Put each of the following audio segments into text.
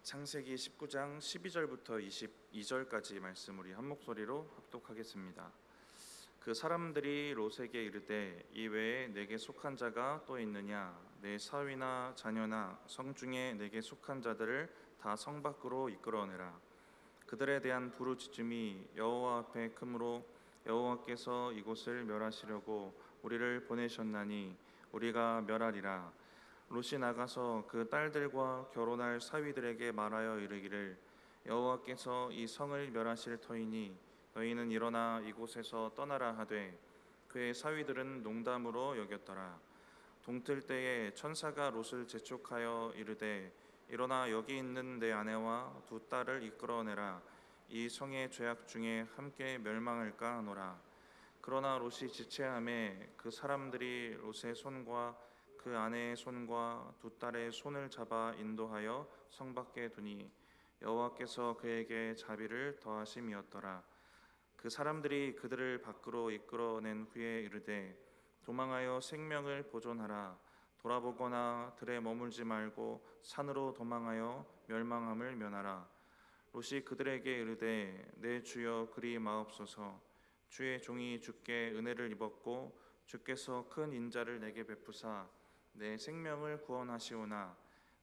창세기 19장 12절부터 22절까지 말씀 우리 한 목소리로 합독하겠습니다. 그 사람들이 롯에게 이르되 이 외에 내게 속한 자가 또 있느냐? 내 사위나 자녀나 성중에 내게 속한 자들을 다 성 밖으로 이끌어내라. 그들에 대한 부르짖음이 여호와 앞에 크므로 여호와께서 이곳을 멸하시려고 우리를 보내셨나니 우리가 멸하리라. 롯이 나가서 그 딸들과 결혼할 사위들에게 말하여 이르기를 여호와께서 이 성을 멸하실 터이니 너희는 일어나 이곳에서 떠나라 하되 그의 사위들은 농담으로 여겼더라. 동틀 때에 천사가 롯을 재촉하여 이르되 일어나 여기 있는 내 아내와 두 딸을 이끌어내라. 이 성의 죄악 중에 함께 멸망할까 하노라. 그러나 롯이 지체함에 그 사람들이 롯의 손과 그 아내의 손과 두 딸의 손을 잡아 인도하여 성 밖에 두니 여호와께서 그에게 자비를 더하심이었더라. 그 사람들이 그들을 밖으로 이끌어낸 후에 이르되 도망하여 생명을 보존하라. 돌아보거나 들에 머물지 말고 산으로 도망하여 멸망함을 면하라. 롯이 그들에게 이르되 내 주여 그리 마옵소서. 주의 종이 주께 은혜를 입었고 주께서 큰 인자를 내게 베푸사 내 생명을 구원하시오나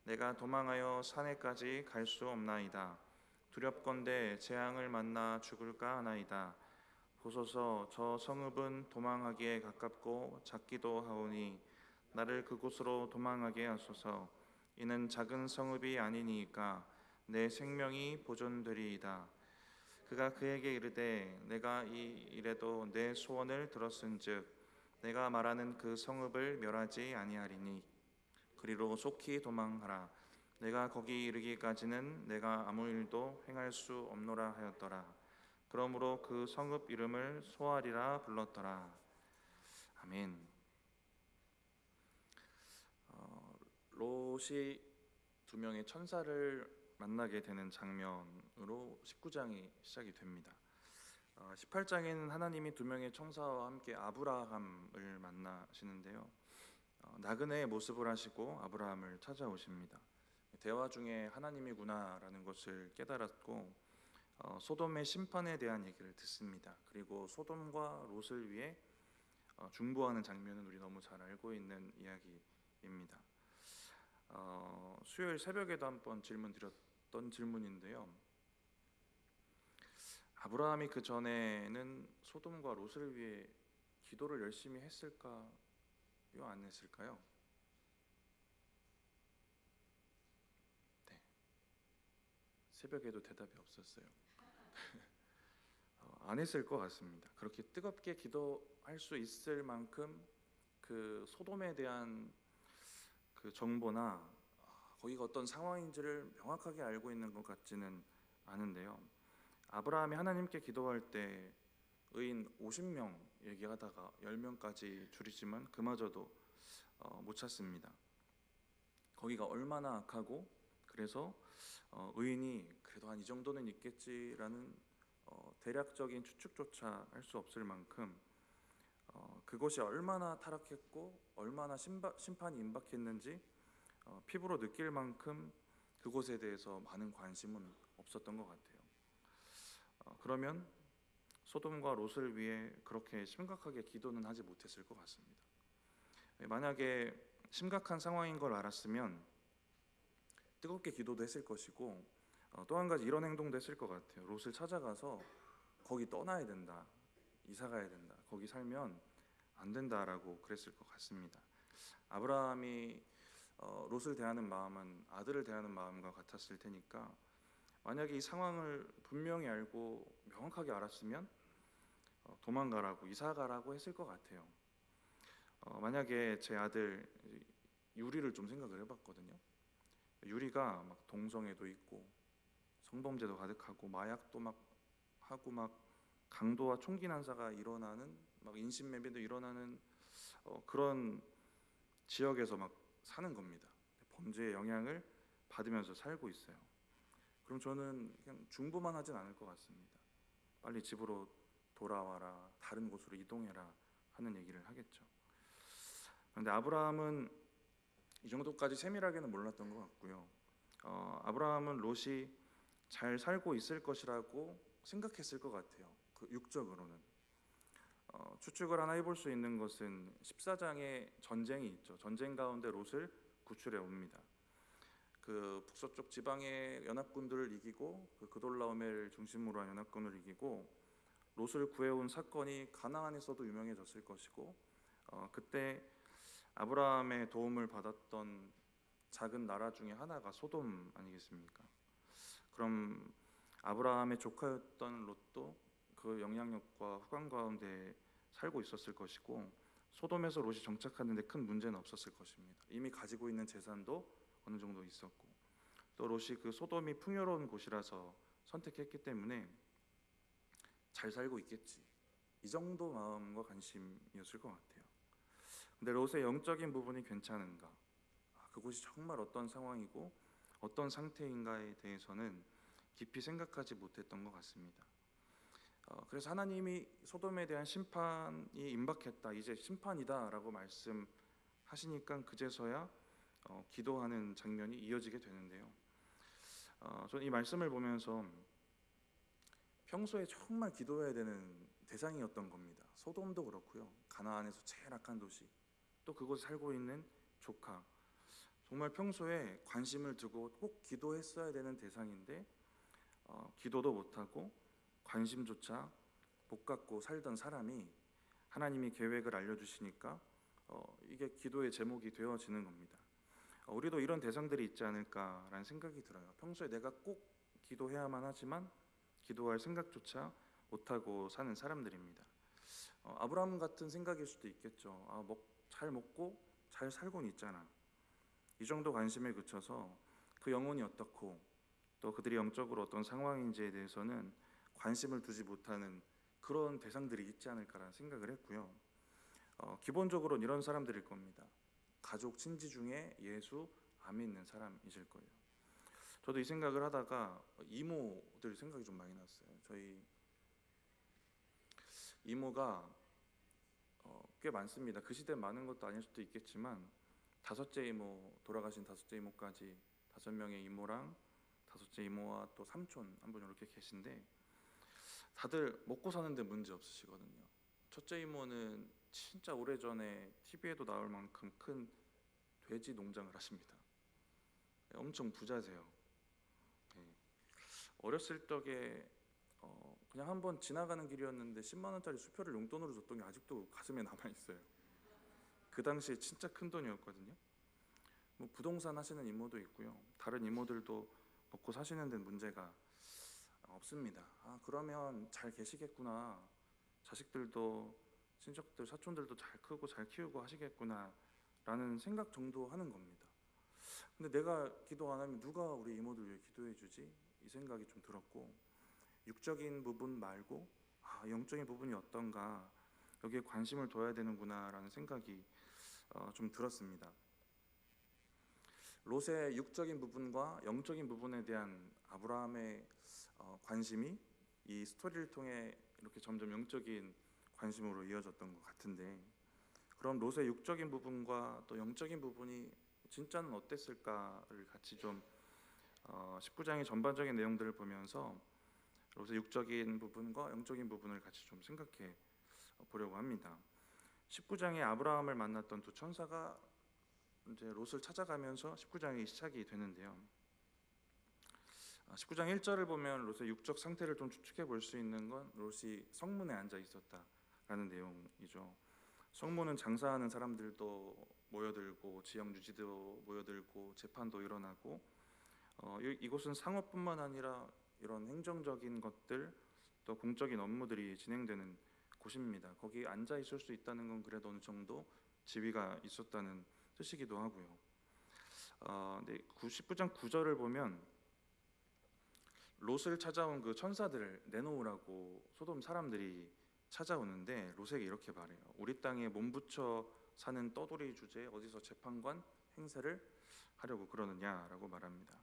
내가 도망하여 산에까지 갈 수 없나이다. 두렵건대 재앙을 만나 죽을까 하나이다. 보소서 저 성읍은 도망하기에 가깝고 작기도 하오니 나를 그곳으로 도망하게 하소서. 이는 작은 성읍이 아니니까 내 생명이 보존되리이다. 그가 그에게 이르되 내가 이 일에도 내 소원을 들었은즉 내가 말하는 그 성읍을 멸하지 아니하리니 그리로 속히 도망하라. 내가 거기 이르기까지는 내가 아무 일도 행할 수 없노라 하였더라. 그러므로 그 성읍 이름을 소알이라 불렀더라. 아멘. 롯이 두 명의 천사를 만나게 되는 장면으로 19장이 시작이 됩니다. 18장에는 하나님이 두 명의 천사와 함께 아브라함을 만나시는데요. 나그네의 모습을 하시고 아브라함을 찾아오십니다. 대화 중에 하나님이구나라는 것을 깨달았고 소돔의 심판에 대한 얘기를 듣습니다. 그리고 소돔과 롯을 위해 중보하는 장면은 우리 너무 잘 알고 있는 이야기입니다. 수요일 새벽에도 한번 질문 드렸던 질문인데요. 아브라함이 그 전에는 소돔과 롯을 위해 기도를 열심히 했을까요? 안 했을까요? 네. 새벽에도 대답이 없었어요. 안 했을 것 같습니다. 그렇게 뜨겁게 기도할 수 있을 만큼 그 소돔에 대한 그 정보나 거기가 어떤 상황인지를 명확하게 알고 있는 것 같지는 않은데요. 아브라함이 하나님께 기도할 때 의인 50명 얘기하다가 10명까지 줄이지만 그마저도 못 찾습니다. 거기가 얼마나 악하고 그래서 의인이 그래도 한 이 정도는 있겠지라는 대략적인 추측조차 할 수 없을 만큼 그것이 얼마나 타락했고 얼마나 심판이 임박했는지 피부로 느낄 만큼 그곳에 대해서 많은 관심은 없었던 것 같아요. 그러면 소돔과 롯을 위해 그렇게 심각하게 기도는 하지 못했을 것 같습니다. 만약에 심각한 상황인 걸 알았으면 뜨겁게 기도도 했을 것이고 또 한 가지 이런 행동도 했을 것 같아요. 롯을 찾아가서 거기 떠나야 된다, 이사 가야 된다, 거기 살면 안 된다라고 그랬을 것 같습니다. 아브라함이 롯을 대하는 마음은 아들을 대하는 마음과 같았을 테니까 만약에 이 상황을 분명히 알고 명확하게 알았으면 도망가라고 이사 가라고 했을 것 같아요. 만약에 제 아들 유리를 좀 생각을 해봤거든요. 유리가 막 동성애도 있고 성범죄도 가득하고 마약도 막 하고 막 강도와 총기 난사가 일어나는 막 인신매매도 일어나는 그런 지역에서 막 사는 겁니다. 범죄의 영향을 받으면서 살고 있어요. 그럼 저는 그냥 중보만 하진 않을 것 같습니다. 빨리 집으로 돌아와라, 다른 곳으로 이동해라 하는 얘기를 하겠죠. 그런데 아브라함은 이 정도까지 세밀하게는 몰랐던 것 같고요. 아브라함은 롯이 잘 살고 있을 것이라고 생각했을 것 같아요. 그 육적으로는 추측을 하나 해볼 수 있는 것은 14장에 전쟁이 있죠. 전쟁 가운데 롯을 구출해 옵니다. 그 북서쪽 지방의 연합군들을 이기고 그 그돌라오멜 중심으로 한 연합군을 이기고 롯을 구해온 사건이 가나안에서도 유명해졌을 것이고 그때 아브라함의 도움을 받았던 작은 나라 중에 하나가 소돔 아니겠습니까? 그럼 아브라함의 조카였던 롯도 그 영향력과 후광 가운데 살고 있었을 것이고 소돔에서 롯이 정착하는 데 큰 문제는 없었을 것입니다. 이미 가지고 있는 재산도 어느 정도 있었고 또 롯이 그 소돔이 풍요로운 곳이라서 선택했기 때문에 잘 살고 있겠지, 이 정도 마음과 관심이었을 것 같아요. 근데 롯의 영적인 부분이 괜찮은가, 그곳이 정말 어떤 상황이고 어떤 상태인가에 대해서는 깊이 생각하지 못했던 것 같습니다. 그래서 하나님이 소돔에 대한 심판이 임박했다, 이제 심판이다라고 말씀하시니까 그제서야 기도하는 장면이 이어지게 되는데요. 저는 이 말씀을 보면서 평소에 정말 기도해야 되는 대상이었던 겁니다. 소돔도 그렇고요, 가나안에서 제일 악한 도시, 또 그곳에 살고 있는 조카, 정말 평소에 관심을 두고 꼭 기도했어야 되는 대상인데 기도도 못하고 관심조차 못 갖고 살던 사람이 하나님이 계획을 알려주시니까 이게 기도의 제목이 되어지는 겁니다. 우리도 이런 대상들이 있지 않을까라는 생각이 들어요. 평소에 내가 꼭 기도해야만 하지만 기도할 생각조차 못하고 사는 사람들입니다. 아브라함 같은 생각일 수도 있겠죠. 잘 먹고 잘 살고는 있잖아, 이 정도 관심에 그쳐서 그 영혼이 어떻고 또 그들이 영적으로 어떤 상황인지에 대해서는 관심을 두지 못하는 그런 대상들이 있지 않을까라는 생각을 했고요. 기본적으로 이런 사람들일 겁니다. 가족 친지 중에 예수 안 믿는 사람이실 거예요. 저도 이 생각을 하다가 이모들 생각이 좀 많이 났어요. 저희 이모가 꽤 많습니다. 그 시대 많은 것도 아닐 수도 있겠지만 다섯째 이모, 돌아가신 다섯째 이모까지 5명의 이모랑 다섯째 이모와 또 삼촌 한 분 이렇게 계신데 다들 먹고 사는데 문제 없으시거든요. 첫째 이모는 진짜 오래전에 TV에도 나올 만큼 큰 돼지 농장을 하십니다. 엄청 부자세요. 네. 어렸을 적에 그냥 한번 지나가는 길이었는데 10만 원짜리 수표를 용돈으로 줬던 게 아직도 가슴에 남아있어요. 그 당시에 진짜 큰 돈이었거든요. 뭐 부동산 하시는 이모도 있고요, 다른 이모들도 먹고 사시는 데는 문제가 없습니다. 그러면 잘 계시겠구나, 자식들도 친척들 사촌들도 잘 크고 잘 키우고 하시겠구나 라는 생각 정도 하는 겁니다. 근데 내가 기도 안 하면 누가 우리 이모들 위해 기도해 주지? 이 생각이 좀 들었고, 육적인 부분 말고 영적인 부분이 어떤가, 여기에 관심을 둬야 되는구나 라는 생각이 좀 들었습니다. 롯의 육적인 부분과 영적인 부분에 대한 아브라함의 관심이 이 스토리를 통해 이렇게 점점 영적인 관심으로 이어졌던 것 같은데, 그럼 롯의 육적인 부분과 또 영적인 부분이 진짜는 어땠을까를 같이 좀 19장의 전반적인 내용들을 보면서 롯의 육적인 부분과 영적인 부분을 같이 좀 생각해 보려고 합니다. 19장에 아브라함을 만났던 두 천사가 이제 롯을 찾아가면서 19장이 시작이 되는데요. 19장 1절을 보면 롯의 육적 상태를 좀 추측해 볼 수 있는 건 롯이 성문에 앉아 있었다라는 내용이죠. 성문은 장사하는 사람들도 모여들고 지역 유지도 모여들고 재판도 일어나고 이곳은 상업뿐만 아니라 이런 행정적인 것들 또 공적인 업무들이 진행되는 곳입니다. 거기 앉아 있을 수 있다는 건 그래도 어느 정도 지위가 있었다는 뜻이기도 하고요. 19장 9절을 보면 롯을 찾아온 그 천사들을 내놓으라고 소돔 사람들이 찾아오는데 롯에게 이렇게 말해요. 우리 땅에 몸부쳐 사는 떠돌이 주제에 어디서 재판관 행세를 하려고 그러느냐라고 말합니다.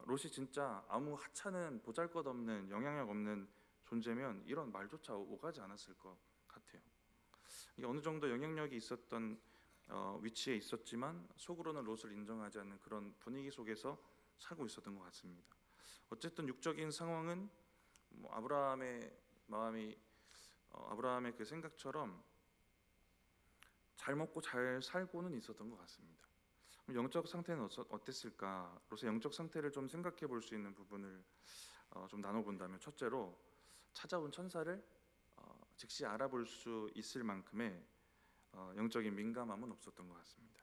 롯이 진짜 아무 하찮은 보잘것없는 영향력 없는 존재면 이런 말조차 오가지 않았을 것 같아요. 이게 어느 정도 영향력이 있었던 위치에 있었지만 속으로는 롯을 인정하지 않는 그런 분위기 속에서 살고 있었던 것 같습니다. 어쨌든 육적인 상황은 아브라함의 마음이 아브라함의 그 생각처럼 잘 먹고 잘 살고는 있었던 것 같습니다. 영적 상태는 어땠을까? 롯의 영적 상태를 좀 생각해 볼 수 있는 부분을 좀 나눠본다면, 첫째로 찾아온 천사를 즉시 알아볼 수 있을 만큼의 영적인 민감함은 없었던 것 같습니다.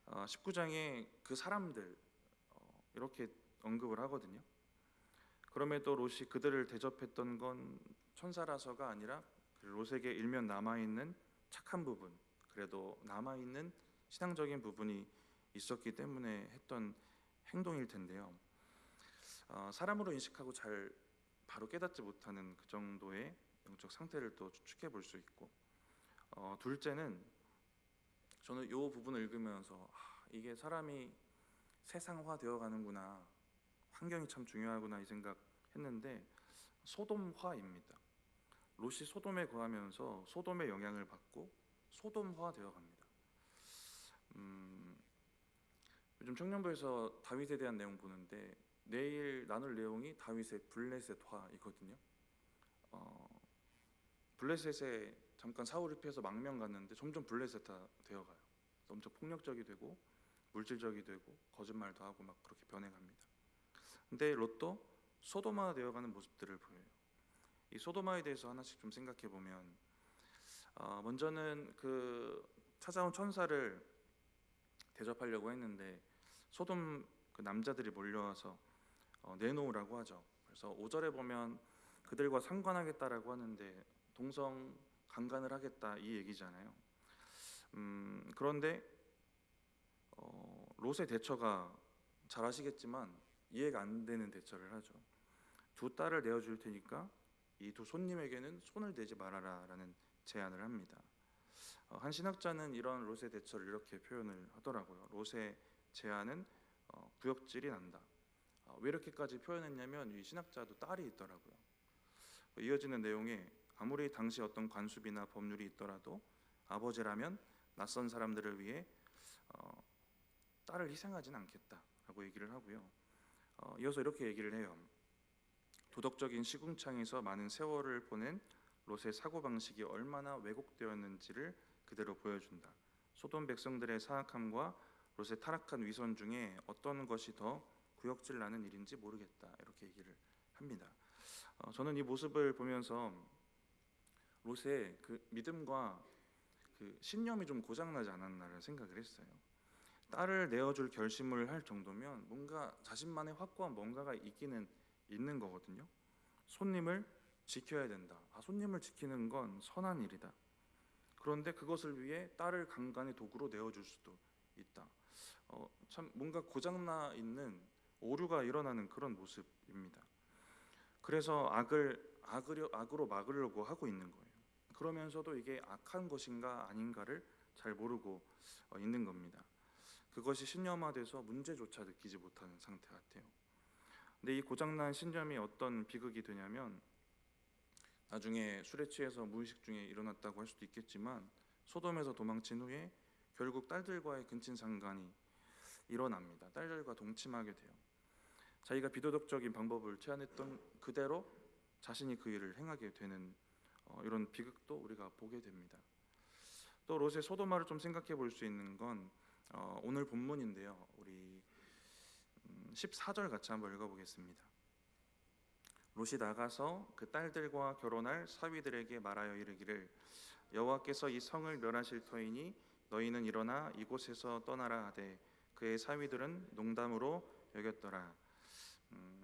19장에 그 사람들 이렇게 언급을 하거든요. 그럼에도 롯이 그들을 대접했던 건 천사라서가 아니라 롯에게 일면 남아있는 착한 부분, 그래도 남아있는 신앙적인 부분이 있었기 때문에 했던 행동일 텐데요. 사람으로 인식하고 잘 바로 깨닫지 못하는 그 정도의 영적 상태를 또 추측해 볼 수 있고, 둘째는 저는 이 부분을 읽으면서 이게 사람이 세상화 되어 가는구나, 환경이 참 중요하구나 이 생각했는데, 소돔화입니다. 롯이 소돔에 거하면서 소돔의 영향을 받고 소돔화 되어 갑니다. 요즘 청년부에서 다윗에 대한 내용 보는데 내일 나눌 내용이 다윗의 블레셋화이거든요. 블레셋에 잠깐 사울이 피해서 망명 갔는데 점점 블레셋화 되어가요. 엄청 폭력적이 되고 물질적이 되고 거짓말도 하고 막 그렇게 변해갑니다. 근데 롯도 소돔화 되어가는 모습들을 보여요. 이 소돔화에 대해서 하나씩 좀 생각해 보면, 먼저는 그 찾아온 천사를 대접하려고 했는데 소돔 그 남자들이 몰려와서 내놓으라고 하죠. 그래서 5절에 보면 그들과 상관하겠다라고 하는데 동성 강간을 하겠다 이 얘기잖아요. 그런데 롯의 대처가 잘 아시겠지만 이해가 안 되는 대처를 하죠. 두 딸을 내어줄 테니까 이 두 손님에게는 손을 대지 말아라라는 제안을 합니다. 한 신학자는 이런 롯의 대처를 이렇게 표현을 하더라고요. 롯의 제안은 구역질이 난다. 왜 이렇게까지 표현했냐면 이 신학자도 딸이 있더라고요. 이어지는 내용에 아무리 당시 어떤 관습이나 법률이 있더라도 아버지라면 낯선 사람들을 위해 딸을 희생하진 않겠다라고 얘기를 하고요. 이어서 이렇게 얘기를 해요. 도덕적인 시궁창에서 많은 세월을 보낸 롯의 사고방식이 얼마나 왜곡되었는지를 그대로 보여준다. 소돔 백성들의 사악함과 롯의 타락한 위선 중에 어떤 것이 더 구역질 나는 일인지 모르겠다, 이렇게 얘기를 합니다. 저는 이 모습을 보면서 롯의 그 믿음과 그 신념이 좀 고장나지 않았나라는 생각을 했어요. 딸을 내어줄 결심을 할 정도면 뭔가 자신만의 확고한 뭔가가 있는 거거든요. 손님을 지켜야 된다. 손님을 지키는 건 선한 일이다. 그런데 그것을 위해 딸을 강간의 도구로 내어줄 수도 있다. 참 뭔가 고장나 있는 오류가 일어나는 그런 모습입니다. 그래서 악으로 막으려고 하고 있는 거예요. 그러면서도 이게 악한 것인가 아닌가를 잘 모르고 있는 겁니다. 그것이 신념화돼서 문제조차 느끼지 못하는 상태 같아요. 근데 이 고장난 신념이 어떤 비극이 되냐면 나중에 술에 취해서 무의식 중에 일어났다고 할 수도 있겠지만 소돔에서 도망친 후에 결국 딸들과의 근친상간이 일어납니다. 딸들과 동침하게 돼요. 자기가 비도덕적인 방법을 취하했던 그대로 자신이 그 일을 행하게 되는 이런 비극도 우리가 보게 됩니다. 또 롯의 소돔화를 좀 생각해 볼 수 있는 건 오늘 본문인데요. 우리 14절 같이 한번 읽어보겠습니다. 롯이 나가서 그 딸들과 결혼할 사위들에게 말하여 이르기를 여호와께서 이 성을 멸하실 터이니 너희는 일어나 이곳에서 떠나라 하되 그의 사위들은 농담으로 여겼더라.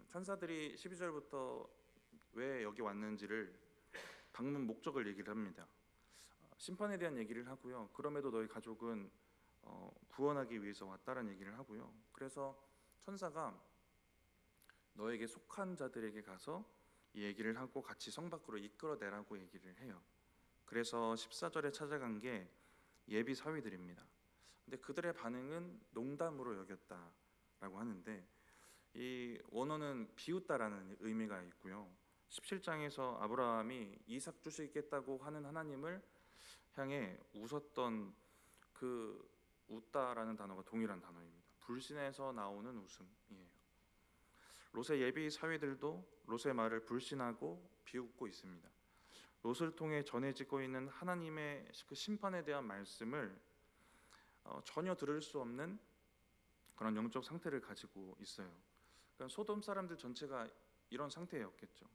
천사들이 12절부터 왜 여기 왔는지를 방문 목적을 얘기를 합니다. 심판에 대한 얘기를 하고요. 그럼에도 너희 가족은 구원하기 위해서 왔다라는 얘기를 하고요. 그래서 천사가 너에게 속한 자들에게 가서 이 얘기를 하고 같이 성 밖으로 이끌어내라고 얘기를 해요. 그래서 14절에 찾아간 게 예비 사위들입니다. 근데 그들의 반응은 농담으로 여겼다라고 하는데 이 원어는 비웃다라는 의미가 있고요. 17장에서 아브라함이 이삭 주시겠다고 하는 하나님을 향해 웃었던 그 웃다라는 단어가 동일한 단어입니다. 불신에서 나오는 웃음이에요. 롯의 예비 사위들도 롯의 말을 불신하고 비웃고 있습니다. 롯을 통해 전해지고 있는 하나님의 그 심판에 대한 말씀을 전혀 들을 수 없는 그런 영적 상태를 가지고 있어요. 그러니까 소돔 사람들 전체가 이런 상태였겠죠.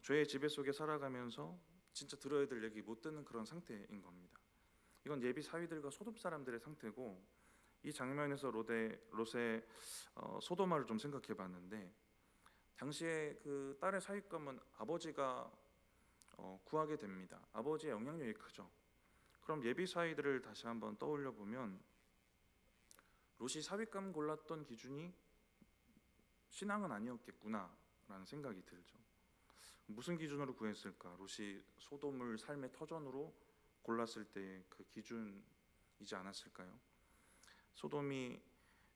죄의 지배 속에 살아가면서 진짜 들어야 될 얘기 못 듣는 그런 상태인 겁니다. 이건 예비 사위들과 소돔 사람들의 상태고, 이 장면에서 롯의 소도마를 좀 생각해 봤는데, 당시에 그 딸의 사윗감은 아버지가 구하게 됩니다. 아버지의 영향력이 크죠. 그럼 예비 사위들을 다시 한번 떠올려 보면 롯이 사윗감 골랐던 기준이 신앙은 아니었겠구나라는 생각이 들죠. 무슨 기준으로 구했을까? 롯이 소돔을 삶의 터전으로 골랐을 때의 그 기준이지 않았을까요? 소돔이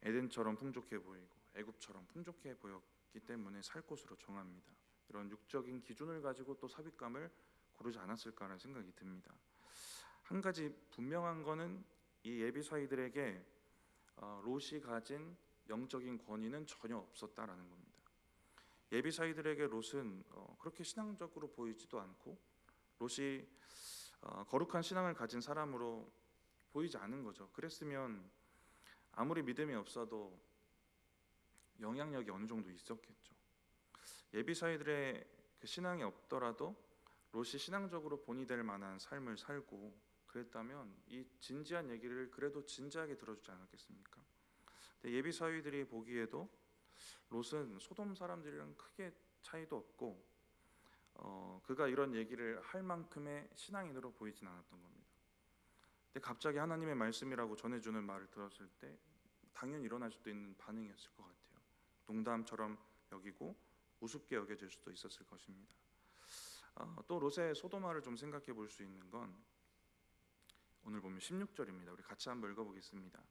에덴처럼 풍족해 보이고 애굽처럼 풍족해 보였기 때문에 살 곳으로 정합니다. 이런 육적인 기준을 가지고 또 삽입감을 고르지 않았을까라는 생각이 듭니다. 한 가지 분명한 거는 이 예비 사위들에게 롯이 가진 영적인 권위는 전혀 없었다라는 겁니다. 예비 사위들에게 롯은 그렇게 신앙적으로 보이지도 않고 롯이 거룩한 신앙을 가진 사람으로 보이지 않은 거죠. 그랬으면 아무리 믿음이 없어도 영향력이 어느 정도 있었겠죠. 예비 사위들의 그 신앙이 없더라도 롯이 신앙적으로 본이 될 만한 삶을 살고 그랬다면 이 진지한 얘기를 그래도 진지하게 들어주지 않았겠습니까? 근데 예비 사위들이 보기에도 롯은 소돔 사람들이랑 크게 차이도 없고 그가 이런 얘기를 할 만큼의 신앙인으로 보이진 않았던 겁니다. 근데 갑자기 하나님의 말씀이라고 전해주는 말을 들었을 때 당연히 일어날 수도 있는 반응이었을 것 같아요. 농담처럼 여기고 우습게 여겨질 수도 있었을 것입니다. 또 롯의 소도마를 좀 생각해 볼 수 있는 건 오늘 보면 16절입니다. 우리 같이 한번 읽어보겠습니다.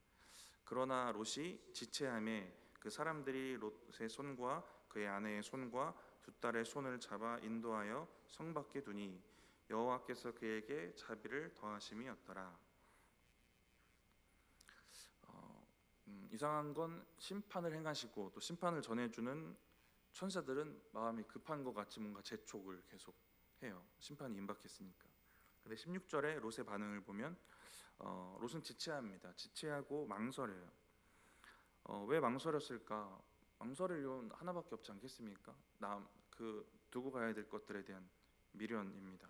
그러나 롯이 지체함에 그 사람들이 롯의 손과 그의 아내의 손과 두 딸의 손을 잡아 인도하여 성 밖에 두니 여호와께서 그에게 자비를 더하심이었더라. 이상한 건 심판을 행하시고 또 심판을 전해주는 천사들은 마음이 급한 것 같이 뭔가 재촉을 계속 해요. 심판이 임박했으니까. 근데 16절에 롯의 반응을 보면 롯은 지체합니다. 지체하고 망설여요. 왜 망설였을까? 망설일 이유는 하나밖에 없지 않겠습니까? 두고 가야 될 것들에 대한 미련입니다.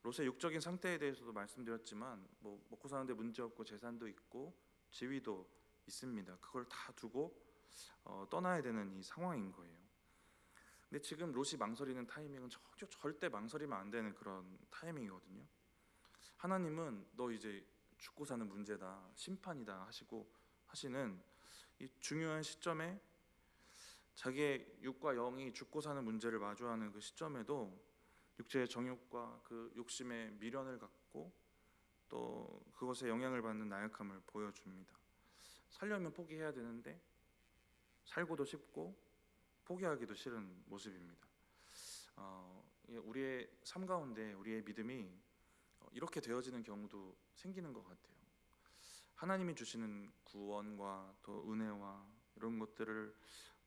롯의 육적인 상태에 대해서도 말씀드렸지만 뭐 먹고 사는데 문제 없고 재산도 있고 지위도 있습니다. 그걸 다 두고 떠나야 되는 이 상황인 거예요. 근데 지금 롯이 망설이는 타이밍은 절대 망설이면 안 되는 그런 타이밍이거든요. 하나님은 너 이제 죽고 사는 문제다, 심판이다 하시는 이 중요한 시점에 자기의 육과 영이 죽고 사는 문제를 마주하는 그 시점에도 육체의 정욕과 그 욕심의 미련을 갖고 또 그것에 영향을 받는 나약함을 보여줍니다. 살려면 포기해야 되는데 살고도 싶고 포기하기도 싫은 모습입니다. 우리의 삶 가운데 우리의 믿음이 이렇게 되어지는 경우도 생기는 것 같아요. 하나님이 주시는 구원과 또 은혜와 이런 것들을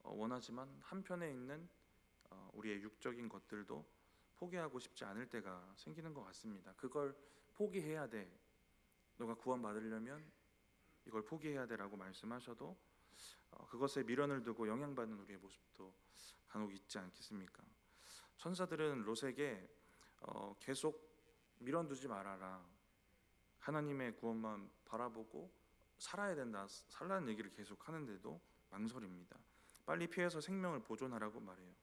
원하지만 한편에 있는 우리의 육적인 것들도 포기하고 싶지 않을 때가 생기는 것 같습니다. 그걸 포기해야 돼. 너가 구원 받으려면 이걸 포기해야 돼라고 말씀하셔도 그것에 미련을 두고 영향받는 우리의 모습도 간혹 있지 않겠습니까? 천사들은 롯에게 계속 미련 두지 말아라. 하나님의 구원만 바라보고 살아야 된다. 살라는 얘기를 계속 하는데도 망설입니다. 빨리 피해서 생명을 보존하라고 말해요.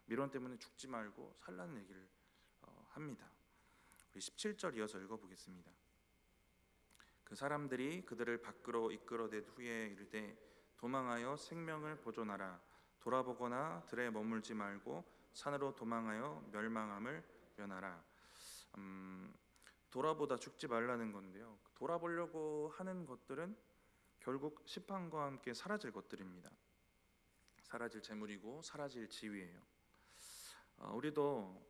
미련 때문에 죽지 말고 살라는 얘기를 합니다. 우리 17절 이어서 읽어보겠습니다. 그 사람들이 그들을 밖으로 이끌어낸 후에 이르되 도망하여 생명을 보존하라. 돌아보거나 들에 머물지 말고 산으로 도망하여 멸망함을 면하라. 돌아보다 죽지 말라는 건데요. 돌아보려고 하는 것들은 결국 심판과 함께 사라질 것들입니다. 사라질 재물이고 사라질 지위예요. 우리도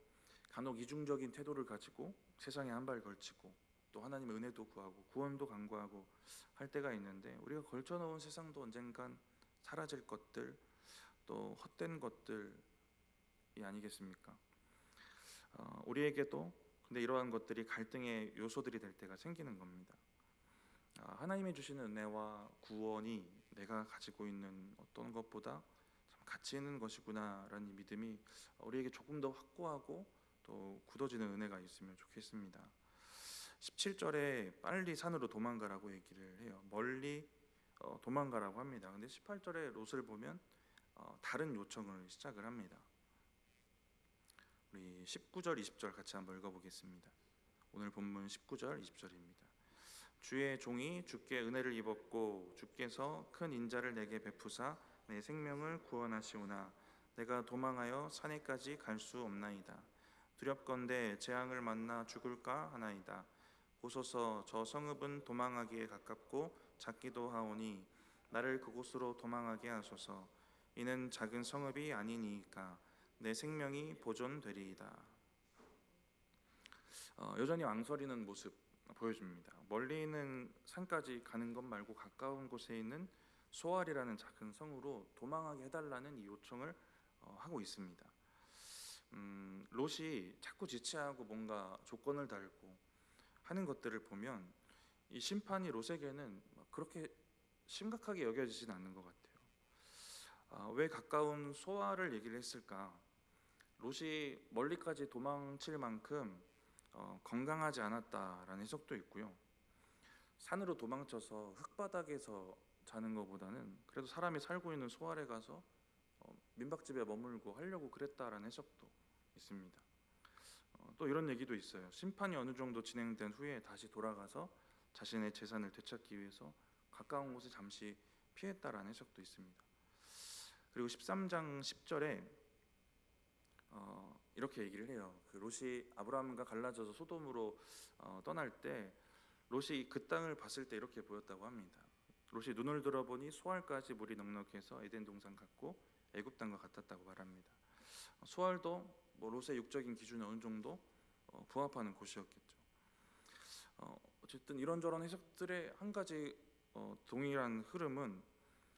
간혹 이중적인 태도를 가지고 세상에 한 발 걸치고 또 하나님의 은혜도 구하고 구원도 간구하고 할 때가 있는데, 우리가 걸쳐놓은 세상도 언젠간 사라질 것들, 또 헛된 것들이 아니겠습니까? 우리에게도 근데 이러한 것들이 갈등의 요소들이 될 때가 생기는 겁니다. 하나님이 주시는 은혜와 구원이 내가 가지고 있는 어떤 것보다 참 가치 있는 것이구나라는 믿음이 우리에게 조금 더 확고하고 또 굳어지는 은혜가 있으면 좋겠습니다. 17절에 빨리 산으로 도망가라고 얘기를 해요. 멀리 도망가라고 합니다. 근데 18절에 롯을 보면 다른 요청을 시작을 합니다. 우리 19절, 20절 같이 한번 읽어보겠습니다. 오늘 본문 19절, 20절입니다. 주의 종이 주께 은혜를 입었고 주께서 큰 인자를 내게 베푸사 내 생명을 구원하시오나 내가 도망하여 산에까지 갈 수 없나이다. 두렵건대 재앙을 만나 죽을까 하나이다. 보소서 저 성읍은 도망하기에 가깝고 작기도 하오니 나를 그곳으로 도망하게 하소서. 이는 작은 성읍이 아니니까 내 생명이 보존되리이다. 여전히 망설이는 모습 보여줍니다. 멀리 있는 산까지 가는 것 말고 가까운 곳에 있는 소알이라는 작은 성으로 도망하게 해달라는 이 요청을 하고 있습니다. 롯이 자꾸 지체하고 뭔가 조건을 달고 하는 것들을 보면 이 심판이 롯에게는 그렇게 심각하게 여겨지진 않는 것 같아요. 왜 가까운 소알을 얘기를 했을까? 롯이 멀리까지 도망칠 만큼 건강하지 않았다라는 해석도 있고요. 산으로 도망쳐서 흙바닥에서 자는 것보다는 그래도 사람이 살고 있는 소알에 가서 민박집에 머물고 하려고 그랬다라는 해석도 있습니다. 또 이런 얘기도 있어요. 심판이 어느 정도 진행된 후에 다시 돌아가서 자신의 재산을 되찾기 위해서 가까운 곳에 잠시 피했다라는 해석도 있습니다. 그리고 13장 10절에 이렇게 얘기를 해요. 그 롯이 아브라함과 갈라져서 소돔으로 떠날 때 롯이 그 땅을 봤을 때 이렇게 보였다고 합니다. 롯이 눈을 들어보니 소알까지 물이 넉넉해서 에덴 동산 같고 애굽 땅과 같았다고 말합니다. 소알도 롯의 육적인 기준에 어느 정도 부합하는 곳이었겠죠. 어쨌든 이런저런 해석들의 한 가지 동일한 흐름은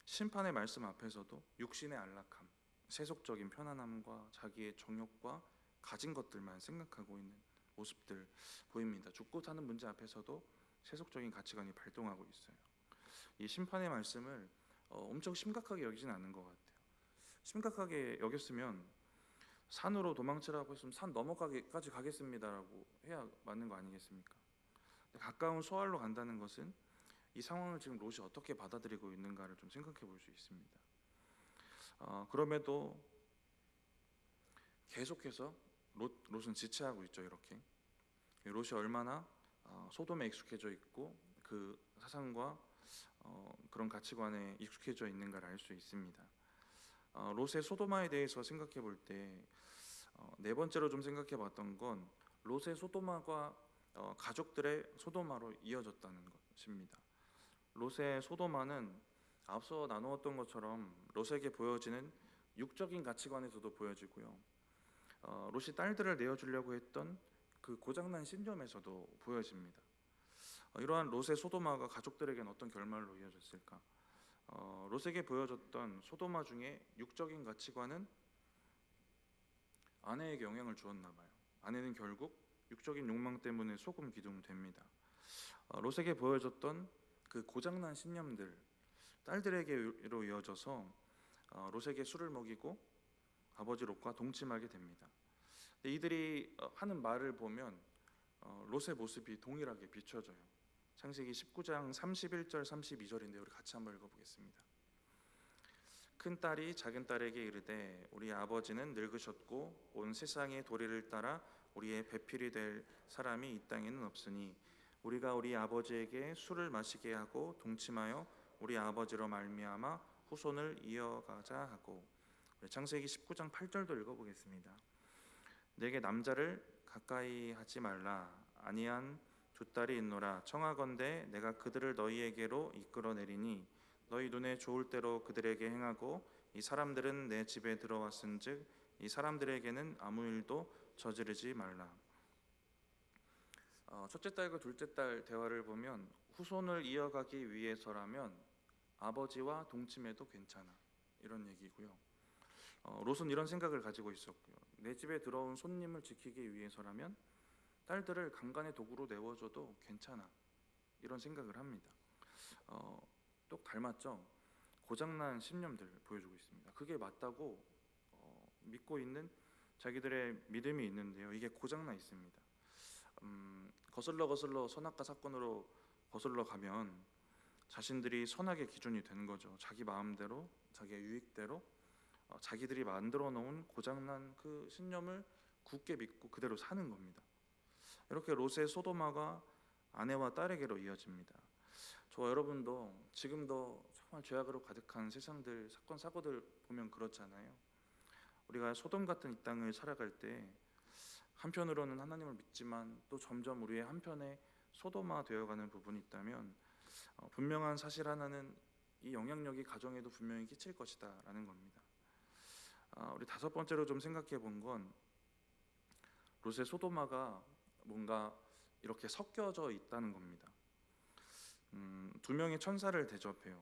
심판의 말씀 앞에서도 육신의 안락함, 세속적인 편안함과 자기의 정욕과 가진 것들만 생각하고 있는 모습들 보입니다. 죽고 사는 문제 앞에서도 세속적인 가치관이 발동하고 있어요. 이 심판의 말씀을 엄청 심각하게 여기진 않는 것 같아요. 심각하게 여겼으면 산으로 도망치라고 했으면 산 너머까지 가겠습니다라고 해야 맞는 거 아니겠습니까? 가까운 소알로 간다는 것은 이 상황을 지금 롯이 어떻게 받아들이고 있는가를 좀 생각해 볼 수 있습니다. 그럼에도 계속해서 롯은 지체하고 있죠. 이렇게 롯이 얼마나 소돔에 익숙해져 있고 그 사상과 그런 가치관에 익숙해져 있는가를 알 수 있습니다. 롯의 소도마에 대해서 생각해 볼 때 네 번째로 좀 생각해 봤던 건 롯의 소도마가 가족들의 소도마로 이어졌다는 것입니다. 롯의 소도마는 앞서 나누었던 것처럼 롯에게 보여지는 육적인 가치관에서도 보여지고요. 롯이 딸들을 내어주려고 했던 그 고장난 신념에서도 보여집니다. 이러한 롯의 소도마가 가족들에게는 어떤 결말로 이어졌을까? 롯에게 보여줬던 소도마 중에 육적인 가치관은 아내에게 영향을 주었나 봐요. 아내는 결국 육적인 욕망 때문에 소금 기둥됩니다. 롯에게 보여줬던 그 고장난 신념들 딸들에게로 이어져서 롯에게 술을 먹이고 아버지 롯과 동침하게 됩니다. 이들이 하는 말을 보면 롯의 모습이 동일하게 비춰져요. 창세기 19장 31절 32절인데 우리 같이 한번 읽어보겠습니다. 큰 딸이 작은 딸에게 이르되 우리 아버지는 늙으셨고 온 세상의 도리를 따라 우리의 배필이 될 사람이 이 땅에는 없으니 우리가 우리 아버지에게 술을 마시게 하고 동침하여 우리 아버지로 말미암아 후손을 이어가자 하고. 창세기 19장 8절도 읽어보겠습니다. 내게 남자를 가까이 하지 말라. 아니한 두 딸이 있노라. 청하건대 내가 그들을 너희에게로 이끌어내리니 너희 눈에 좋을 대로 그들에게 행하고 이 사람들은 내 집에 들어왔은즉 이 사람들에게는 아무 일도 저지르지 말라. 첫째 딸과 둘째 딸 대화를 보면 후손을 이어가기 위해서라면 아버지와 동침해도 괜찮아, 이런 얘기고요. 롯은 이런 생각을 가지고 있었고요. 내 집에 들어온 손님을 지키기 위해서라면 딸들을 강간의 도구로 내어줘도 괜찮아, 이런 생각을 합니다. 똑 닮았죠? 고장난 신념들 보여주고 있습니다. 그게 맞다고 믿고 있는 자기들의 믿음이 있는데요. 이게 고장나 있습니다. 거슬러 선악과 사건으로 거슬러 가면 자신들이 선악의 기준이 되는 거죠. 자기 마음대로, 자기의 유익대로 자기들이 만들어 놓은 고장난 그 신념을 굳게 믿고 그대로 사는 겁니다. 이렇게 롯의 소도마가 아내와 딸에게로 이어집니다. 저와 여러분도 지금도 정말 죄악으로 가득한 세상들, 사건 사고들 보면 그렇잖아요. 우리가 소돔 같은 이 땅을 살아갈 때 한편으로는 하나님을 믿지만 또 점점 우리의 한편에 소돔화 되어가는 부분이 있다면 분명한 사실 하나는 이 영향력이 가정에도 분명히 끼칠 것이다 라는 겁니다. 우리 다섯 번째로 좀 생각해 본 건 롯의 소돔화가 뭔가 이렇게 섞여져 있다는 겁니다. 두 명의 천사를 대접해요.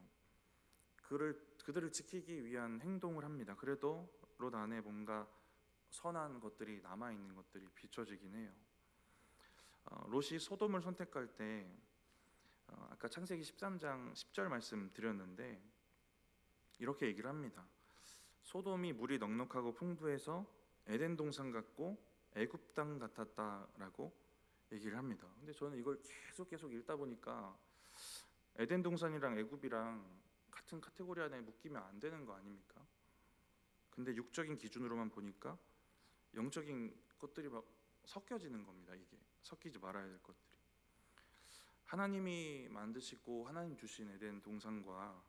그들을 지키기 위한 행동을 합니다. 그래도 롯 안에 뭔가 선한 것들이 남아있는 것들이 비춰지긴 해요. 롯이 소돔을 선택할 때 아까 창세기 13장 10절 말씀 드렸는데 이렇게 얘기를 합니다. 소돔이 물이 넉넉하고 풍부해서 에덴 동산 같고 애굽 땅 같았다라고 얘기를 합니다. 근데 저는 이걸 계속 읽다 보니까 에덴 동산이랑 애굽이랑 같은 카테고리 안에 묶이면 안 되는 거 아닙니까? 근데 육적인 기준으로만 보니까 영적인 것들이 막 섞여지는 겁니다. 이게 섞이지 말아야 될 것들이. 하나님이 만드시고 하나님 주신 에덴 동산과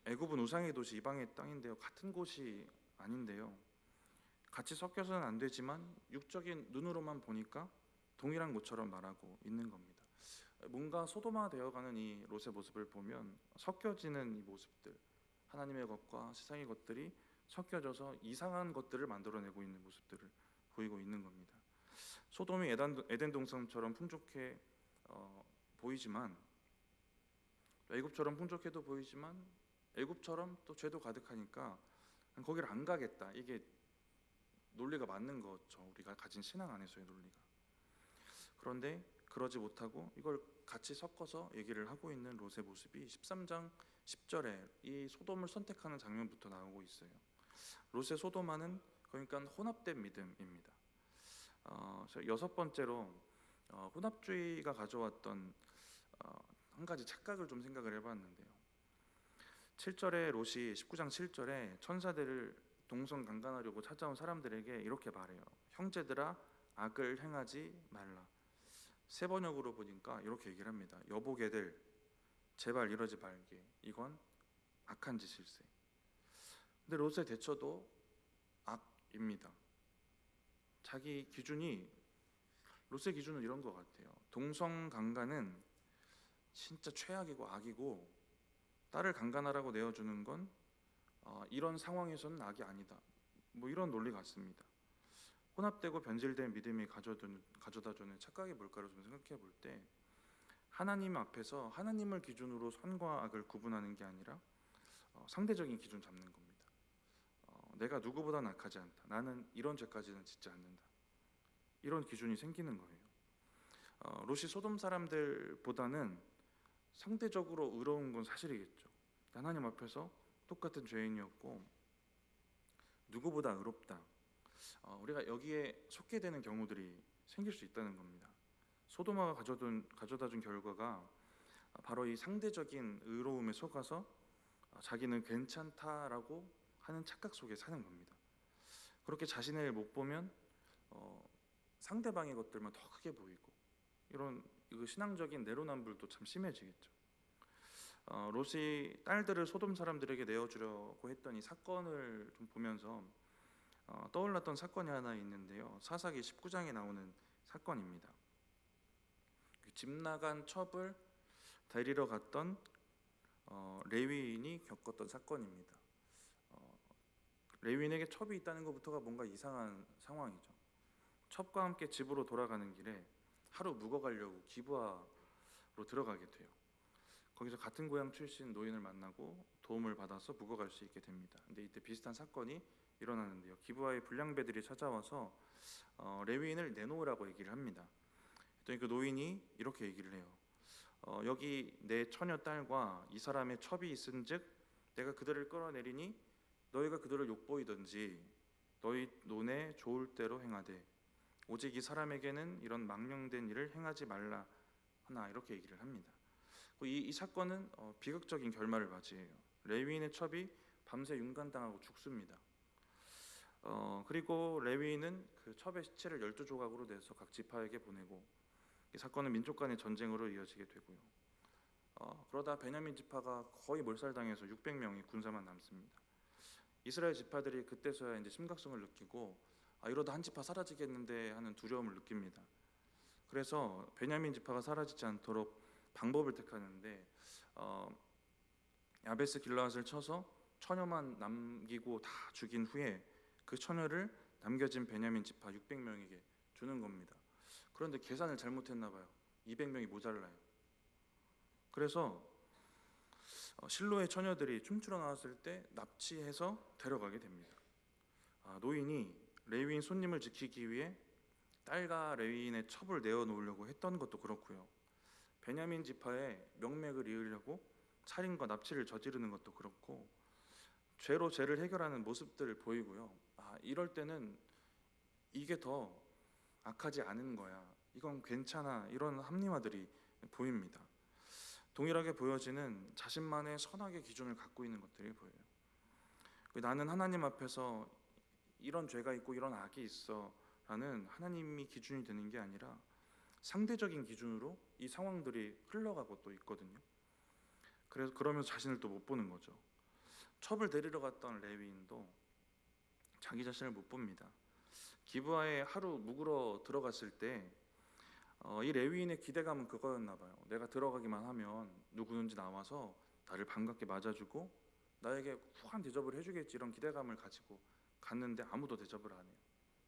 애굽은 우상의 도시 이방의 땅인데요. 같은 곳이 아닌데요. 같이 섞여서는 안 되지만 육적인 눈으로만 보니까 동일한 곳처럼 말하고 있는 겁니다. 뭔가 소돔화 되어가는 이 롯의 모습을 보면 섞여지는 이 모습들, 하나님의 것과 세상의 것들이 섞여져서 이상한 것들을 만들어내고 있는 모습들을 보이고 있는 겁니다. 소돔이 에덴 동산처럼 풍족해 보이지만 애굽처럼 풍족해도 보이지만 애굽처럼 또 죄도 가득하니까 거기를 안 가겠다. 이게 논리가 맞는 거죠. 우리가 가진 신앙 안에서의 논리가. 그런데 그러지 못하고 이걸 같이 섞어서 얘기를 하고 있는 롯의 모습이 13장 10절에 이 소돔을 선택하는 장면부터 나오고 있어요. 롯의 소돔화는 그러니까 혼합된 믿음입니다. 여섯 번째로 혼합주의가 가져왔던 한 가지 착각을 좀 생각을 해봤는데요. 7절에 롯이 19장 7절에 천사들을 동성 강간하려고 찾아온 사람들에게 이렇게 말해요. 형제들아 악을 행하지 말라. 세 번역으로 보니까 이렇게 얘기를 합니다. 여보게들 제발 이러지 말게. 이건 악한 짓일세. 근데 롯의 대처도 악입니다. 자기 기준이 롯의 기준은 이런 것 같아요. 동성 강간은 진짜 최악이고 악이고 딸을 강간하라고 내어주는 건 이런 상황에서는 악이 아니다. 뭐 이런 논리 같습니다. 혼합되고 변질된 믿음이 가져다주는 착각이 뭘까를 좀 생각해 볼 때 하나님 앞에서 하나님을 기준으로 선과 악을 구분하는 게 아니라 상대적인 기준 잡는 겁니다. 내가 누구보다 악하지 않다. 나는 이런 죄까지는 짓지 않는다. 이런 기준이 생기는 거예요. 롯이 소돔 사람들보다는 상대적으로 의로운 건 사실이겠죠. 하나님 앞에서 똑같은 죄인이었고 누구보다 의롭다. 우리가 여기에 속게 되는 경우들이 생길 수 있다는 겁니다. 소돔화가 가져다준 결과가 바로 이 상대적인 의로움에 속아서 자기는 괜찮다라고 하는 착각 속에 사는 겁니다. 그렇게 자신을 못 보면 상대방의 것들만 더 크게 보이고 이런 신앙적인 내로남불도 참 심해지겠죠. 롯이 딸들을 소돔 사람들에게 내어주려고 했던 이 사건을 좀 보면서 떠올랐던 사건이 하나 있는데요. 사사기 19장에 나오는 사건입니다. 집 나간 첩을 데리러 갔던 레위인이 겪었던 사건입니다. 레위인에게 첩이 있다는 것부터가 뭔가 이상한 상황이죠. 첩과 함께 집으로 돌아가는 길에 하루 묵어가려고 기브아로 들어가게 돼요. 거기서 같은 고향 출신 노인을 만나고 도움을 받아서 묵어갈 수 있게 됩니다. 근데 이때 비슷한 사건이 일어나는데요. 기브아의 불량배들이 찾아와서 레위인을 내놓으라고 얘기를 합니다. 그랬더니 그 노인이 이렇게 얘기를 해요. 여기 내 처녀 딸과 이 사람의 첩이 있은즉 내가 그들을 끌어내리니 너희가 그들을 욕보이든지 너희 논에 좋을 대로 행하되 오직 이 사람에게는 이런 망령된 일을 행하지 말라 하나, 이렇게 얘기를 합니다. 이 사건은 비극적인 결말을 맞이해요. 레위인의 첩이 밤새 윤간당하고 죽습니다. 그리고 레위인은 그 첩의 시체를 12조각으로 내서 각 지파에게 보내고 이 사건은 민족 간의 전쟁으로 이어지게 되고요. 그러다 베냐민 지파가 거의 몰살당해서 600명의 군사만 남습니다. 이스라엘 지파들이 그때서야 이제 심각성을 느끼고 이러다 한 지파 사라지겠는데 하는 두려움을 느낍니다. 그래서 베냐민 지파가 사라지지 않도록 방법을 택하는데 야베스 길르앗을 쳐서 처녀만 남기고 다 죽인 후에 그 처녀를 남겨진 베냐민 지파 600명에게 주는 겁니다. 그런데 계산을 잘못했나 봐요. 200명이 모자라요. 그래서 실로의 처녀들이 춤추러 나왔을 때 납치해서 데려가게 됩니다. 노인이 레위인 손님을 지키기 위해 딸과 레위인의 첩을 내어놓으려고 했던 것도 그렇고요. 베냐민 지파의 명맥을 이으려고 살인과 납치를 저지르는 것도 그렇고 죄로 죄를 해결하는 모습들을 보이고요. 이럴 때는 이게 더 악하지 않은 거야, 이건 괜찮아, 이런 합리화들이 보입니다. 동일하게 보여지는 자신만의 선악의 기준을 갖고 있는 것들이 보여요. 나는 하나님 앞에서 이런 죄가 있고 이런 악이 있어 라는 하나님이 기준이 되는 게 아니라 상대적인 기준으로 이 상황들이 흘러가고 또 있거든요. 그래서 그러면서 자신을 또 못 보는 거죠. 첩을 데리러 갔던 레위인도 자기 자신을 못 봅니다. 기브아에 하루 묵으러 들어갔을 때 이 레위인의 기대감은 그거였나 봐요. 내가 들어가기만 하면 누구든지 나와서 나를 반갑게 맞아주고 나에게 후한 대접을 해주겠지, 이런 기대감을 가지고 갔는데 아무도 대접을 안 해요.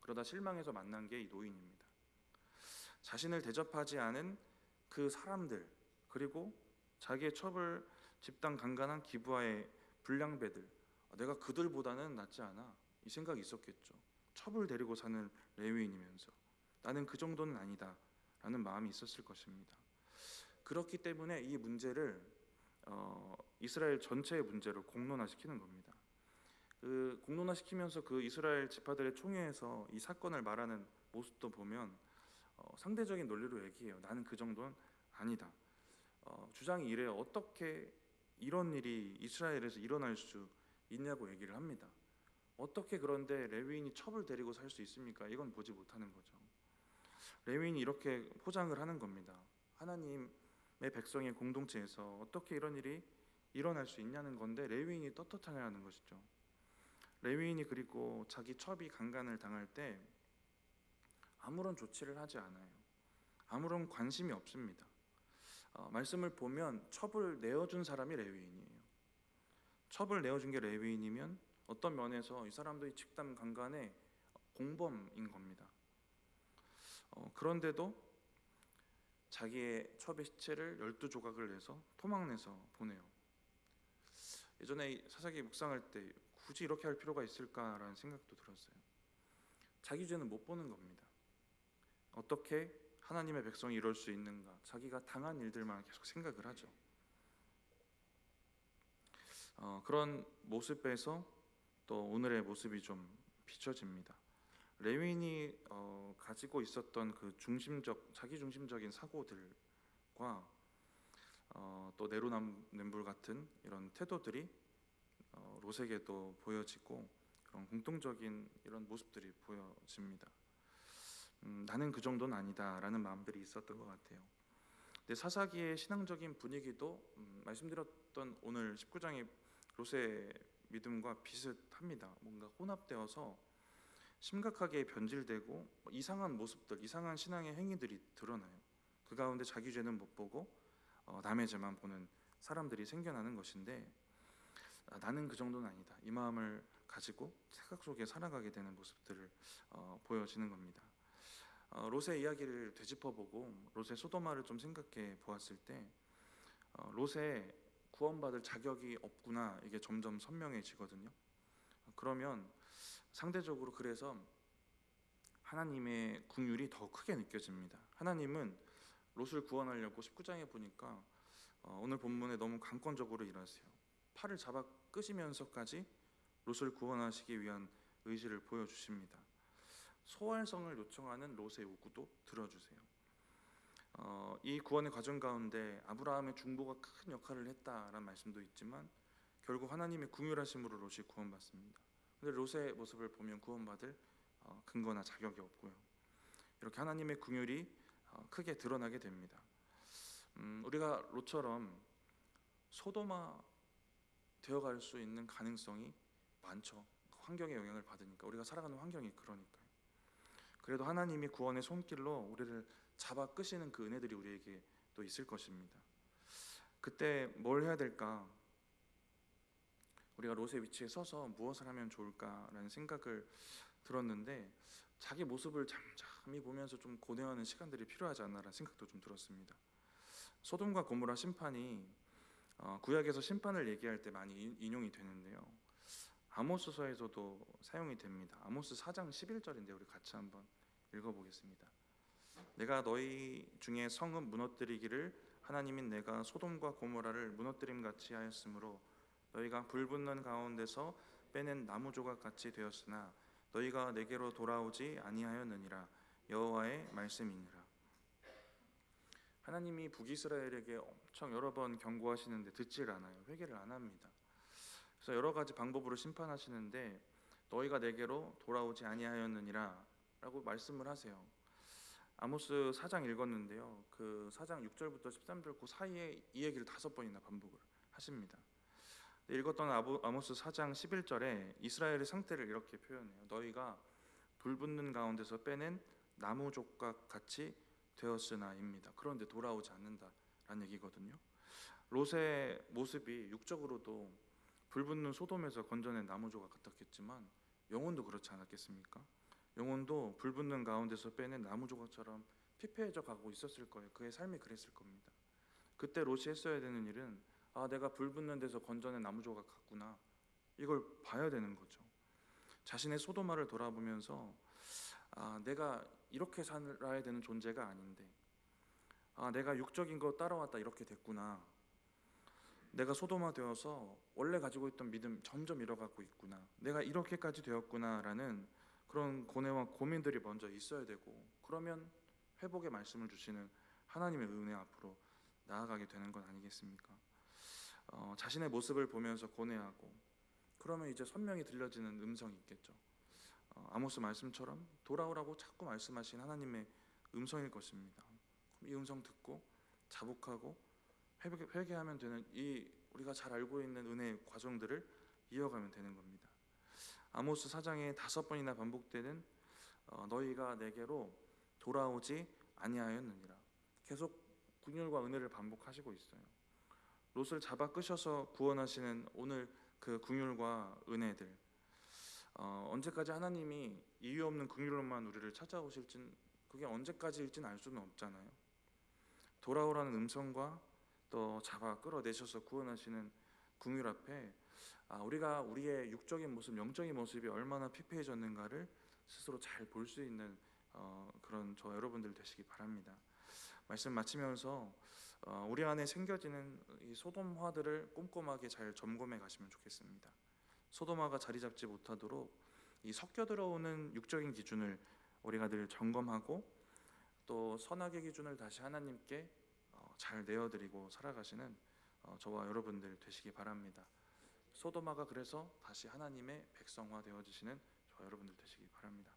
그러다 실망해서 만난 게 이 노인입니다. 자신을 대접하지 않은 그 사람들, 그리고 자기의 첩을 집단 강간한 기브아의 불량배들, 내가 그들보다는 낫지 않아, 이 생각이 있었겠죠. 첩을 데리고 사는 레위인이면서 나는 그 정도는 아니다 라는 마음이 있었을 것입니다. 그렇기 때문에 이 문제를 이스라엘 전체의 문제로 공론화시키는 겁니다. 그 공론화시키면서 그 이스라엘 지파들의 총회에서 이 사건을 말하는 모습도 보면 상대적인 논리로 얘기해요. 나는 그 정도는 아니다. 주장이 이래요. 어떻게 이런 일이 이스라엘에서 일어날 수 있냐고 얘기를 합니다. 어떻게 그런데 레위인이 첩을 데리고 살 수 있습니까? 이건 보지 못하는 거죠. 레위인이 이렇게 포장을 하는 겁니다. 하나님의 백성의 공동체에서 어떻게 이런 일이 일어날 수 있냐는 건데 레위인이 떳떳하냐는 것이죠. 레위인이 그리고 자기 첩이 강간을 당할 때 아무런 조치를 하지 않아요. 아무런 관심이 없습니다. 말씀을 보면 첩을 내어준 사람이 레위인이에요. 첩을 내어준 게 레위인이면 어떤 면에서 이 사람들이 집단 강간의 공범인 겁니다. 그런데도 자기의 첩의 시체를 12조각을 내서 토막내서 보내요. 예전에 사사기 묵상할 때 굳이 이렇게 할 필요가 있을까라는 생각도 들었어요. 자기 죄는 못 보는 겁니다. 어떻게 하나님의 백성이 이럴 수 있는가, 자기가 당한 일들만 계속 생각을 하죠. 그런 모습에서 또 오늘의 모습이 좀 비춰집니다. 레위인이 가지고 있었던 그 자기 중심적인 사고들과 또 내로남불 같은 이런 태도들이 롯에게도 보여지고 그런 공통적인 이런 모습들이 보여집니다. 나는 그 정도는 아니다라는 마음들이 있었던 것 같아요. 근데 사사기의 신앙적인 분위기도 말씀드렸던 오늘 19장의 롯의 믿음과 비슷합니다. 뭔가 혼합되어서 심각하게 변질되고 이상한 모습들, 이상한 신앙의 행위들이 드러나요. 그 가운데 자기 죄는 못 보고 남의 죄만 보는 사람들이 생겨나는 것인데 나는 그 정도는 아니다, 이 마음을 가지고 생각 속에 살아가게 되는 모습들을 보여지는 겁니다. 롯의 이야기를 되짚어보고 롯의 소도마를 좀 생각해 보았을 때 롯의 구원받을 자격이 없구나, 이게 점점 선명해지거든요. 그러면 상대적으로 그래서 하나님의 긍휼이 더 크게 느껴집니다. 하나님은 롯을 구원하려고 19장에 보니까 오늘 본문에 너무 강권적으로 일하세요. 팔을 잡아 끄시면서까지 롯을 구원하시기 위한 의지를 보여주십니다. 소활성을 요청하는 롯의 요구도 들어주세요. 이 구원의 과정 가운데 아브라함의 중보가 큰 역할을 했다라는 말씀도 있지만 결국 하나님의 긍휼하심으로 롯이 구원받습니다. 근데 롯의 모습을 보면 구원받을 근거나 자격이 없고요. 이렇게 하나님의 긍휼이 크게 드러나게 됩니다. 우리가 롯처럼 소도마 되어갈 수 있는 가능성이 많죠. 환경의 영향을 받으니까, 우리가 살아가는 환경이 그러니까요. 그래도 하나님이 구원의 손길로 우리를 잡아 끄시는 그 은혜들이 우리에게 또 있을 것입니다. 그때 뭘 해야 될까? 우리가 롯의 위치에 서서 무엇을 하면 좋을까라는 생각을 들었는데 자기 모습을 잠잠히 보면서 좀 고뇌하는 시간들이 필요하지 않나라는 생각도 좀 들었습니다. 소돔과 고모라 심판이 구약에서 심판을 얘기할 때 많이 인용이 되는데요. 아모스서에서도 사용이 됩니다. 아모스 4장 11절인데 우리 같이 한번 읽어보겠습니다. 내가 너희 중에 성읍 무너뜨리기를 하나님인 내가 소돔과 고모라를 무너뜨림 같이 하였으므로 너희가 불붙는 가운데서 빼낸 나무 조각 같이 되었으나 너희가 내게로 돌아오지 아니하였느니라. 여호와의 말씀이니라. 하나님이 북이스라엘에게 엄청 여러 번 경고하시는데 듣질 않아요. 회개를 안 합니다. 그래서 여러 가지 방법으로 심판하시는데 너희가 내게로 돌아오지 아니하였느니라 라고 말씀을 하세요. 아모스 4장 읽었는데요, 그 4장 6절부터 13절 그 사이에 이 얘기를 5번이나 반복을 하십니다. 읽었던 아모스 4장 11절에 이스라엘의 상태를 이렇게 표현해요. 너희가 불붙는 가운데서 빼낸 나무 조각 같이 되었으나입니다. 그런데 돌아오지 않는다라는 얘기거든요. 롯의 모습이 육적으로도 불붙는 소돔에서 건져낸 나무 조각 같았겠지만 영혼도 그렇지 않았겠습니까? 영혼도 불붙는 가운데서 빼낸 나무 조각처럼 피폐해져 가고 있었을 거예요. 그의 삶이 그랬을 겁니다. 그때 롯이 했어야 되는 일은 내가 불붙는 데서 건져낸 나무 조각 같구나, 이걸 봐야 되는 거죠. 자신의 소도마를 돌아보면서 내가 이렇게 살아야 되는 존재가 아닌데, 내가 육적인 거 따라왔다 이렇게 됐구나, 내가 소도마 되어서 원래 가지고 있던 믿음 점점 잃어가고 있구나, 내가 이렇게까지 되었구나라는 그런 고뇌와 고민들이 먼저 있어야 되고, 그러면 회복의 말씀을 주시는 하나님의 은혜 앞으로 나아가게 되는 건 아니겠습니까? 자신의 모습을 보면서 고뇌하고 그러면 이제 선명히 들려지는 음성이 있겠죠. 아모스 말씀처럼 돌아오라고 자꾸 말씀하신 하나님의 음성일 것입니다. 이 음성 듣고 자복하고 회개하면 되는, 이 우리가 잘 알고 있는 은혜의 과정들을 이어가면 되는 겁니다. 아모스 4장에 5번이나 반복되는 너희가 내게로 돌아오지 아니하였느니라, 계속 긍휼과 은혜를 반복하시고 있어요. 롯을 잡아 끄셔서 구원하시는 오늘 그 긍휼과 은혜들, 언제까지 하나님이 이유 없는 긍휼로만 우리를 찾아오실진, 그게 언제까지일진 알 수는 없잖아요. 돌아오라는 음성과 또 잡아 끌어내셔서 구원하시는 긍휼 앞에 우리가 우리의 육적인 모습, 영적인 모습이 얼마나 피폐해졌는가를 스스로 잘 볼 수 있는 그런 저 여러분들 되시기 바랍니다. 말씀 마치면서 우리 안에 생겨지는 이 소돔화들을 꼼꼼하게 잘 점검해 가시면 좋겠습니다. 소돔화가 자리 잡지 못하도록 이 섞여 들어오는 육적인 기준을 우리가 늘 점검하고 또 선악의 기준을 다시 하나님께 잘 내어드리고 살아가시는 저와 여러분들 되시기 바랍니다. 소돔화가 그래서 다시 하나님의 백성화 되어지시는 저 여러분들 되시기 바랍니다.